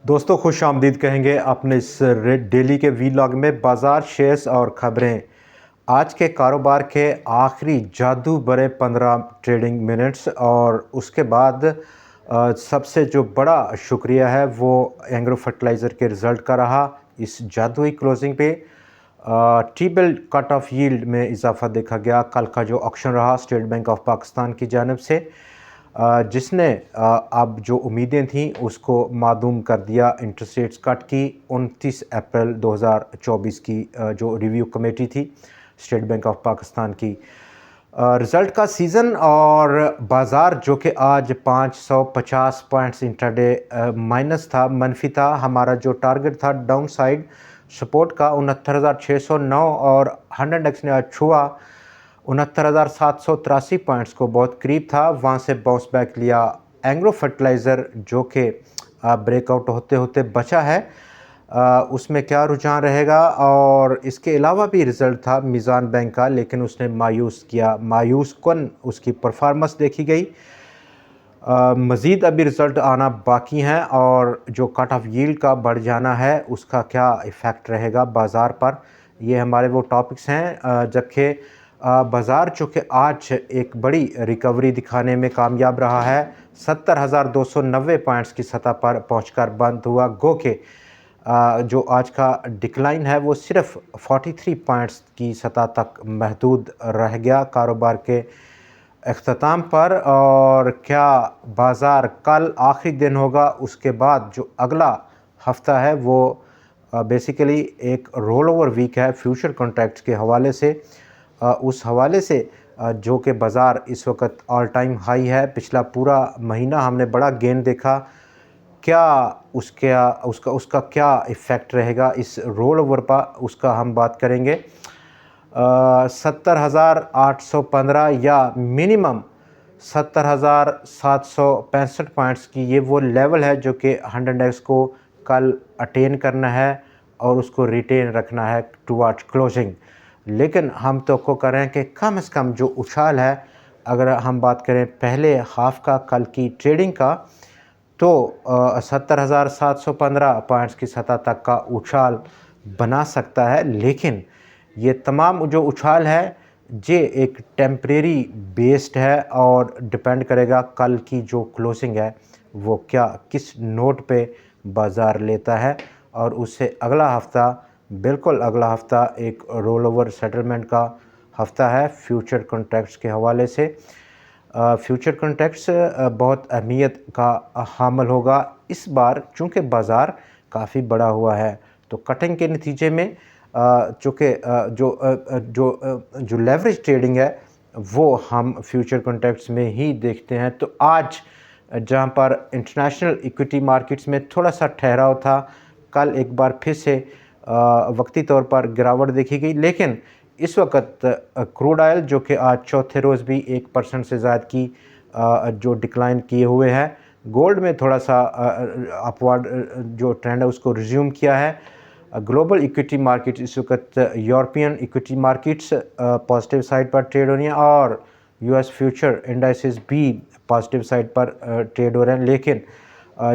दोस्तों खुश आमदीद कहेंगे अपने इस डेली के वीलॉग में। बाज़ार शेयर्स और ख़बरें। आज के कारोबार के आखिरी जादू भरे 15 ट्रेडिंग मिनट्स और उसके बाद सबसे जो बड़ा शुक्रिया है वो एंग्रो फर्टिलाइज़र के रिज़ल्ट का रहा। इस जादुई क्लोजिंग पे T bill cut off yield में इजाफा देखा गया। कल का जो ऑक्शन रहा स्टेट बैंक ऑफ पाकिस्तान की जानिब से, जिसने अब जो उम्मीदें थीं उसको मादूम कर दिया। इंटरेस्ट रेट्स कट की 29 अप्रैल 2024 की जो रिव्यू कमेटी थी स्टेट बैंक ऑफ पाकिस्तान की, रिज़ल्ट का सीज़न और बाज़ार जो कि आज 550 पॉइंट्स इंट्राडे माइनस था, मनफी था। हमारा जो टारगेट था डाउन साइड सपोर्ट का 69,609 और 100 इंडेक्स ने आज छुआ 69,783 पॉइंट्स को, बहुत करीब था। वहाँ से बाउंस बैक लिया एंग्रो फर्टिलाइज़र जो कि ब्रेकआउट होते होते बचा है। उसमें क्या रुझान रहेगा। और इसके अलावा भी रिज़ल्ट था मीज़ान बैंक का, लेकिन उसने मायूस किया। मायूस कन उसकी परफॉर्मेंस देखी गई। मज़ीद अभी रिज़ल्ट आना बाकी हैं और जो कट ऑफ यील्ड का बढ़ जाना है उसका क्या इफ़ेक्ट रहेगा बाज़ार पर, ये हमारे वो टॉपिक्स हैं। जबकि बाज़ार चूँकि आज एक बड़ी रिकवरी दिखाने में कामयाब रहा है, 70,290 पॉइंट्स की सतह पर पहुंचकर बंद हुआ। गो के जो आज का डिक्लाइन है वो सिर्फ 43 पॉइंट्स की सतह तक महदूद रह गया कारोबार के अख्ताम पर। और क्या बाज़ार कल आखिरी दिन होगा, उसके बाद जो अगला हफ्ता है वो बेसिकली एक रोल ओवर वीक है फ्यूचर कॉन्ट्रैक्ट्स के हवाले से। उस हवाले से जो कि बाज़ार इस वक्त ऑल टाइम हाई है। पिछला पूरा महीना हमने बड़ा गेन देखा। क्या उसका क्या इफ़ेक्ट रहेगा इस रोल ओवर पर, उसका हम बात करेंगे। 70,815 या मिनिमम 70,765 पॉइंट्स की ये वो लेवल है जो कि 100 इंडेक्स को कल अटेन करना है और उसको रिटेन रखना है टुवर्ड्स क्लोजिंग। लेकिन हम तो को करें कि कम से कम जो उछाल है, अगर हम बात करें पहले हाफ का कल की ट्रेडिंग का, तो 70,715 पॉइंट्स की सतह तक का उछाल बना सकता है। लेकिन ये तमाम जो उछाल है ये एक टेम्परेरी बेस्ड है और डिपेंड करेगा कल की जो क्लोजिंग है वो क्या किस नोट पे बाज़ार लेता है। और उससे अगला हफ़्ता, बिल्कुल अगला हफ़्ता एक रोल ओवर सेटलमेंट का हफ़्ता है फ्यूचर कॉन्ट्रैक्ट्स के हवाले से। फ्यूचर कॉन्ट्रैक्ट्स बहुत अहमियत का हामिल होगा इस बार, चूँकि बाज़ार काफ़ी बड़ा हुआ है। तो कटिंग के नतीजे में चूँकि जो लेवरेज ट्रेडिंग है वो हम फ्यूचर कॉन्ट्रैक्ट्स में ही देखते हैं। तो आज जहाँ पर इंटरनेशनल इक्विटी मार्केट्स में थोड़ा सा ठहराव था, कल एक बार फिर से वक्ती तौर पर गिरावट देखी गई। लेकिन इस वक्त क्रूड ऑयल जो कि आज चौथे रोज़ भी 1% से ज़्यादा की जो डिक्लाइन किए हुए है। गोल्ड में थोड़ा सा अपवर्ड जो ट्रेंड है उसको रिज्यूम किया है। ग्लोबल इक्विटी मार्केट इस वक्त European equity markets positive side पर ट्रेड हो रही हैं और यूएस फ्यूचर इंडाइसेस भी पॉजिटिव साइड पर ट्रेड हो रहे हैं। लेकिन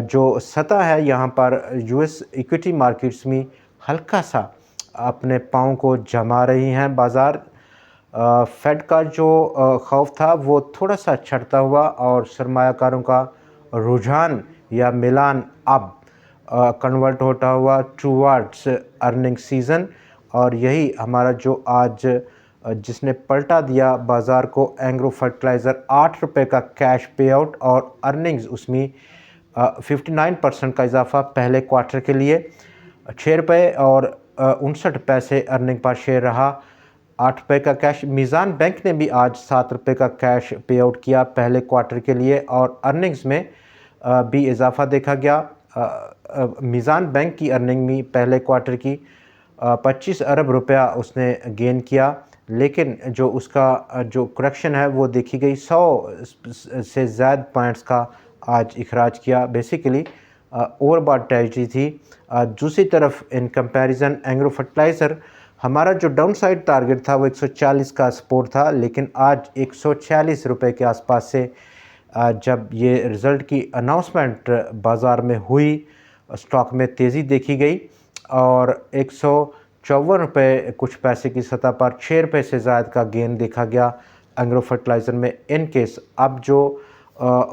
जो सतह है यहाँ पर यूएस इक्विटी मार्केट्स में हल्का सा अपने पाँव को जमा रही हैं बाज़ार। फेड का जो खौफ था वो थोड़ा सा छटता हुआ और सरमायाकारों का रुझान या मिलान अब कन्वर्ट होता हुआ टूवर्ड्स अर्निंग सीज़न। और यही हमारा जो आज जिसने पलटा दिया बाज़ार को, एंग्रो फर्टिलाइज़र 8 रुपये का कैश पे आउट और अर्निंग्स उसमें 59% का इजाफा पहले क्वार्टर के लिए, 6 रुपये और 59 पैसे अर्निंग पर शेयर रहा। 8 रुपये का कैश। मीज़ान बैंक ने भी आज 7 रुपये का कैश पे आउट किया पहले क्वार्टर के लिए और अर्निंग्स में भी इजाफा देखा गया। मीज़ान बैंक की अर्निंग में पहले क्वार्टर की 25 अरब रुपया उसने गेन किया। लेकिन जो उसका जो करेक्शन है वो देखी गई 100 से ज़्यादा पॉइंट्स का आज इखराज किया। बेसिकली ओवरबॉट ट्रेजेडी थी। दूसरी तरफ इन कंपैरिजन एंग्रो फर्टिलाइज़र, हमारा जो डाउन साइड टारगेट था वो 140 का सपोर्ट था, लेकिन आज 146 रुपये के आसपास से जब ये रिज़ल्ट की अनाउंसमेंट बाज़ार में हुई स्टॉक में तेज़ी देखी गई और 154 रुपये कुछ पैसे की सतह पर 6 रुपये से ज़्यादा का गेन देखा गया एग्रो फर्टिलाइज़र में। इन केस अब जो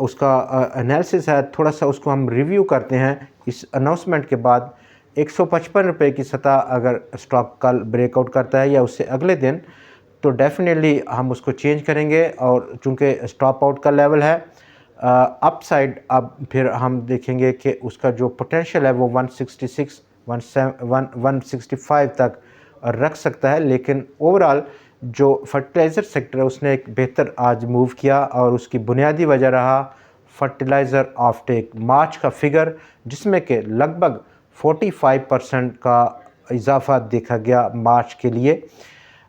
उसका एनालिसिस है, थोड़ा सा उसको हम रिव्यू करते हैं इस अनाउंसमेंट के बाद। 155 रुपये की सतह अगर स्टॉक कल ब्रेकआउट करता है या उससे अगले दिन, तो डेफिनेटली हम उसको चेंज करेंगे। और चूँकि स्टॉप आउट का लेवल है अपसाइड, अब फिर हम देखेंगे कि उसका जो पोटेंशियल है वो 166 165 तक रख सकता है। लेकिन ओवरऑल जो फर्टिलाइज़र सेक्टर है उसने एक बेहतर आज मूव किया और उसकी बुनियादी वजह रहा फर्टिलाइज़र ऑफटेक मार्च का फिगर, जिसमें कि लगभग 45% का इजाफा देखा गया मार्च के लिए।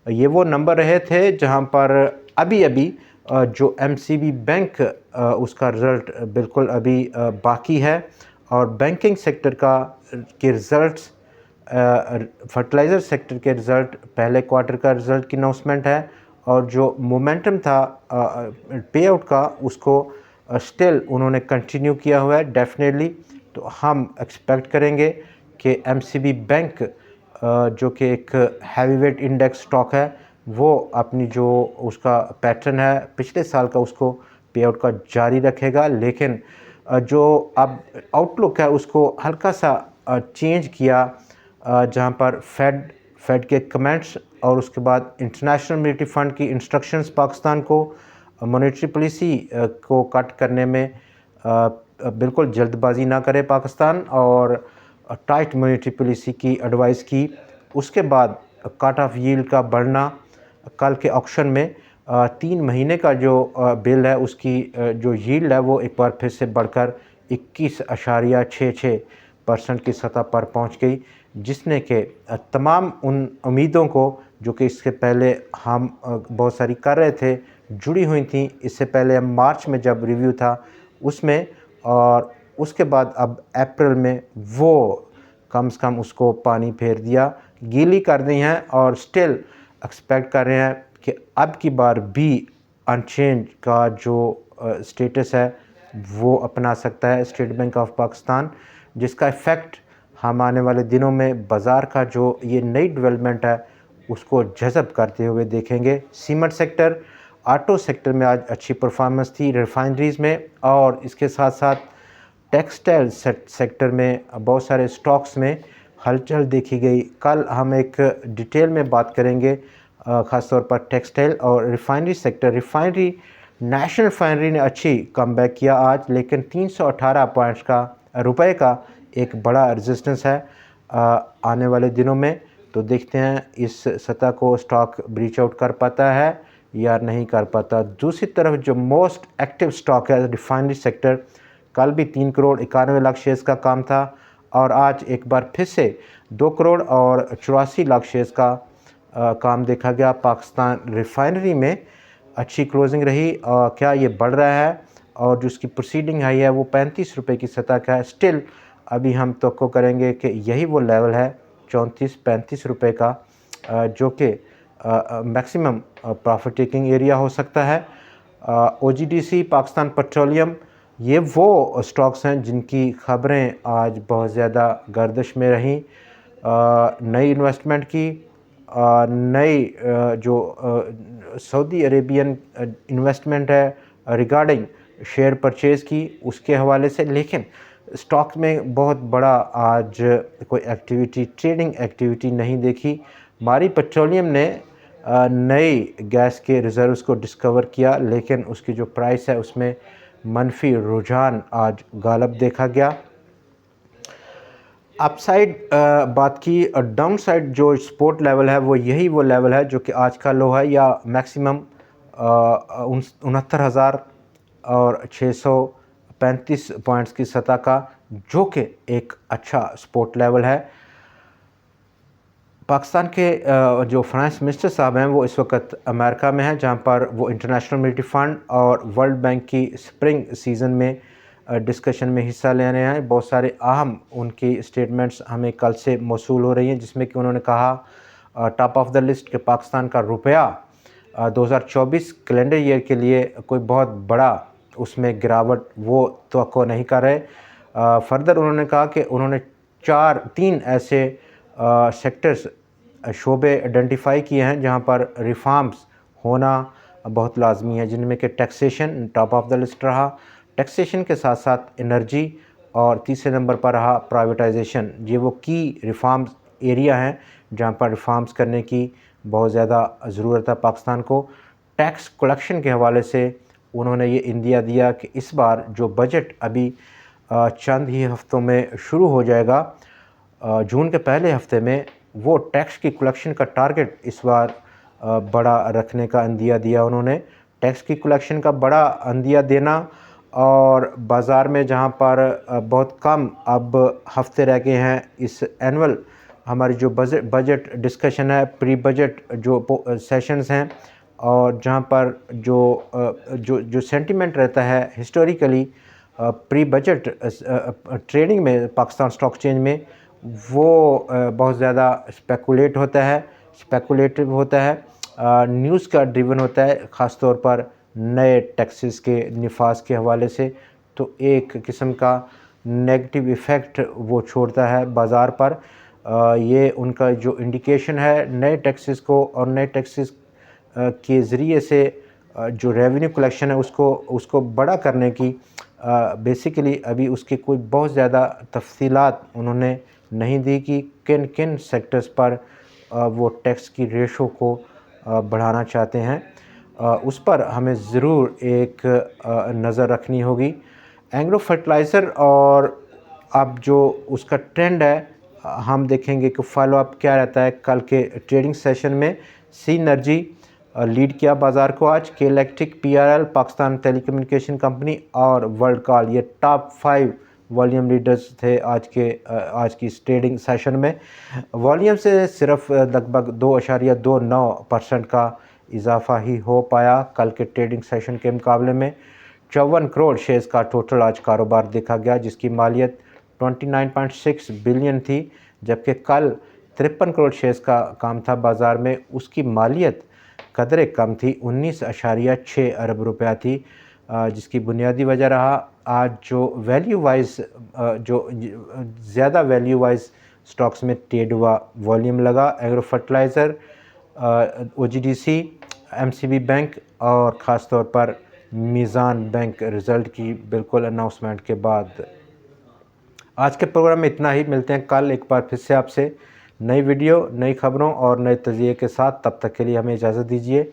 ये वो नंबर रहे थे जहां पर अभी अभी जो एमसीबी बैंक उसका रिज़ल्ट बिल्कुल अभी बाकी है और बैंकिंग सेक्टर के रिज़ल्ट्स, फर्टिलाइज़र सेक्टर के रिज़ल्ट पहले क्वार्टर का रिज़ल्ट की अनाउंसमेंट है और जो मोमेंटम था पे आउट का उसको स्टिल उन्होंने कंटिन्यू किया हुआ है डेफिनेटली। तो हम एक्सपेक्ट करेंगे कि एमसीबी बैंक जो कि एक हैवीवेट इंडेक्स स्टॉक है वो अपनी जो उसका पैटर्न है पिछले साल का उसको पे आउट का जारी रखेगा। लेकिन जो अब आउटलुक है उसको हल्का सा चेंज किया जहां पर फेड के कमेंट्स और उसके बाद इंटरनेशनल मॉनेटरी फंड की इंस्ट्रक्शंस पाकिस्तान को मॉनेटरी पॉलिसी को कट करने में बिल्कुल जल्दबाजी ना करे पाकिस्तान और टाइट मॉनेटरी पॉलिसी की एडवाइस की। उसके बाद कट ऑफ यील्ड का बढ़ना, कल के ऑक्शन में 3 महीने का जो बिल है उसकी जो यील्ड है वो एक बार फिर से बढ़कर 21.66% की सतह पर पहुंच गई, जिसने कि तमाम उन उम्मीदों को जो कि इससे पहले हम बहुत सारी कर रहे थे जुड़ी हुई थी। इससे पहले मार्च में जब रिव्यू था उसमें, और उसके बाद अब अप्रैल में वो कम से कम उसको पानी फेर दिया, गीली कर दी हैं और स्टिल एक्सपेक्ट कर रहे हैं कि अब की बार भी अनचेंज का जो स्टेटस है वो अपना सकता है स्टेट बैंक ऑफ पाकिस्तान, जिसका इफ़ेक्ट हम आने वाले दिनों में बाज़ार का जो ये नई डेवलपमेंट है उसको जज़ब करते हुए देखेंगे। सीमेंट सेक्टर, ऑटो सेक्टर में आज अच्छी परफॉर्मेंस थी, रिफाइनरीज़ में, और इसके साथ साथ टेक्सटाइल सेक्टर में बहुत सारे स्टॉक्स में हलचल देखी गई। कल हम एक डिटेल में बात करेंगे ख़ासतौर पर टेक्सटाइल और refinery sector. Refinery, national refinery ने अच्छी कमबैक किया आज, लेकिन 318 पॉइंट्स का रुपए का एक बड़ा रेजिस्टेंस है आने वाले दिनों में। तो देखते हैं इस सतह को स्टॉक ब्रीच आउट कर पाता है या नहीं कर पाता। दूसरी तरफ जो मोस्ट एक्टिव स्टॉक है रिफाइनरी सेक्टर, कल भी 3 करोड़ 91 लाख शेयर्स का काम था और आज एक बार फिर से 2 करोड़ और 84 लाख शेयर्स का काम देखा गया। पाकिस्तान रिफाइनरी में अच्छी क्लोजिंग रही। क्या ये बढ़ रहा है? और जो उसकी प्रोसीडिंग हाई है वो 35 रुपये की सतह का है। स्टिल अभी हम तवक्को करेंगे कि यही वो लेवल है 34-35 रुपये का जो कि मैक्सिमम प्रॉफिट टेकिंग एरिया हो सकता है। OGDC, पाकिस्तान पेट्रोलियम, ये वो स्टॉक्स हैं जिनकी खबरें आज बहुत ज़्यादा गर्दिश में रहीं। नई इन्वेस्टमेंट की, नई जो सऊदी अरेबियन इन्वेस्टमेंट है रिगार्डिंग शेयर परचेज़ की, उसके हवाले से। लेकिन स्टॉक में बहुत बड़ा आज कोई एक्टिविटी, ट्रेडिंग एक्टिविटी नहीं देखी। मारी पेट्रोलियम ने नई गैस के रिज़र्व्स को डिस्कवर किया, लेकिन उसकी जो प्राइस है उसमें मनफी रुझान आज गालब देखा गया। अपसाइड बात की, डाउन साइड जो सपोर्ट लेवल है वो यही वो लेवल है जो कि आज का लो है, या मैक्सिमम 69,635 पॉइंट्स की सतह का, जो कि एक अच्छा सपोर्ट लेवल है। पाकिस्तान के जो फाइनेंस मिनिस्टर साहब हैं वो इस वक्त अमेरिका में हैं, जहां पर वो इंटरनेशनल मॉनेटरी फंड और वर्ल्ड बैंक की स्प्रिंग सीज़न में डिस्कशन में हिस्सा ले रहे हैं। बहुत सारे अहम उनकी स्टेटमेंट्स हमें कल से मौसूल हो रही हैं, जिसमें कि उन्होंने कहा टॉप ऑफ द लिस्ट के पाकिस्तान का रुपया 2024 कैलेंडर ईयर के लिए कोई बहुत बड़ा उसमें गिरावट वो तवक्को नहीं कर रहे। फर्दर उन्होंने कहा कि उन्होंने 3 ऐसे सेक्टर्स शोबे आइडेंटिफाई किए हैं जहां पर रिफॉर्म्स होना बहुत लाजमी है, जिनमें कि taxation top of the list रहा, टैक्सेशन के साथ साथ एनर्जी, और तीसरे नंबर पर रहा प्राइवेटाइजेशन। ये वो की रिफॉर्म्स एरिया हैं जहां पर रिफॉर्म्स करने की बहुत ज़्यादा ज़रूरत है पाकिस्तान को। टैक्स कलेक्शन के हवाले से उन्होंने ये इंदिया दिया कि इस बार जो बजट अभी चंद ही हफ्तों में शुरू हो जाएगा, जून के पहले हफ्ते में, वो टैक्स की कलेक्शन का टारगेट इस बार बड़ा रखने का अंदिया दिया उन्होंने। टैक्स की कलेक्शन का बड़ा अंदिया देना, और बाज़ार में जहां पर बहुत कम अब हफ्ते रह गए हैं इस एनुअल हमारी जो बजट डिस्कशन है, प्री बजट जो सेशंस हैं, और जहां पर जो सेंटिमेंट रहता है हिस्टोरिकली प्री बजट ट्रेडिंग में पाकिस्तान स्टॉक एक्सचेंज में, वो बहुत ज़्यादा स्पेकुलेटिव होता है, न्यूज़ का ड्रिवन होता है, ख़ास तौर पर नए टैक्सेस के निफाज के हवाले से। तो एक किस्म का नेगेटिव इफ़ेक्ट वो छोड़ता है बाज़ार पर। ये उनका जो इंडिकेशन है नए टैक्सेस को, और नए टैक्सेस के ज़रिए से जो रेवेन्यू कलेक्शन है उसको बड़ा करने की, बेसिकली अभी उसकी कोई बहुत ज़्यादा तफसीलात उन्होंने नहीं दी कि किन किन सेक्टर्स पर वो टैक्स की रेशो को बढ़ाना चाहते हैं। उस पर हमें ज़रूर एक नज़र रखनी होगी। एग्रो फर्टिलाइज़र और अब जो उसका ट्रेंड है, हम देखेंगे कि फॉलो अप क्या रहता है कल के ट्रेडिंग सेशन में। सी एनर्जी लीड किया बाज़ार को आज, के electric, PRL Pakistan telecommunication company और वर्ल्ड कॉल, ये टॉप 5 वॉल्यूम लीडर्स थे आज की इस ट्रेडिंग सेशन में। वॉल्यूम से सिर्फ लगभग 2.29% का इजाफा ही हो पाया कल के ट्रेडिंग सेशन के मुकाबले में। 54 करोड़ शेयर्स का टोटल आज कारोबार देखा गया, जिसकी मालियत 29.6 बिलियन थी, जबकि कल 53 करोड़ शेयर्स का काम था बाज़ार में, उसकी मालियत कदरे कम थी, 19.6 अरब रुपया थी, जिसकी बुनियादी वजह रहा आज जो वैल्यू वाइज जो ज़्यादा वैल्यू वाइज स्टॉक्स में ट्रेड हुआ वॉल्यूम लगा। Agro fertiliser, OGDC, MCB bank और ख़ास तौर पर मीज़ान बैंक रिज़ल्ट की बिल्कुल अनाउंसमेंट के बाद। आज के प्रोग्राम में इतना ही, मिलते हैं कल एक बार फिर से आपसे नई वीडियो, नई खबरों और नए तज़िये के साथ। तब तक के लिए हमें इजाज़त दीजिए।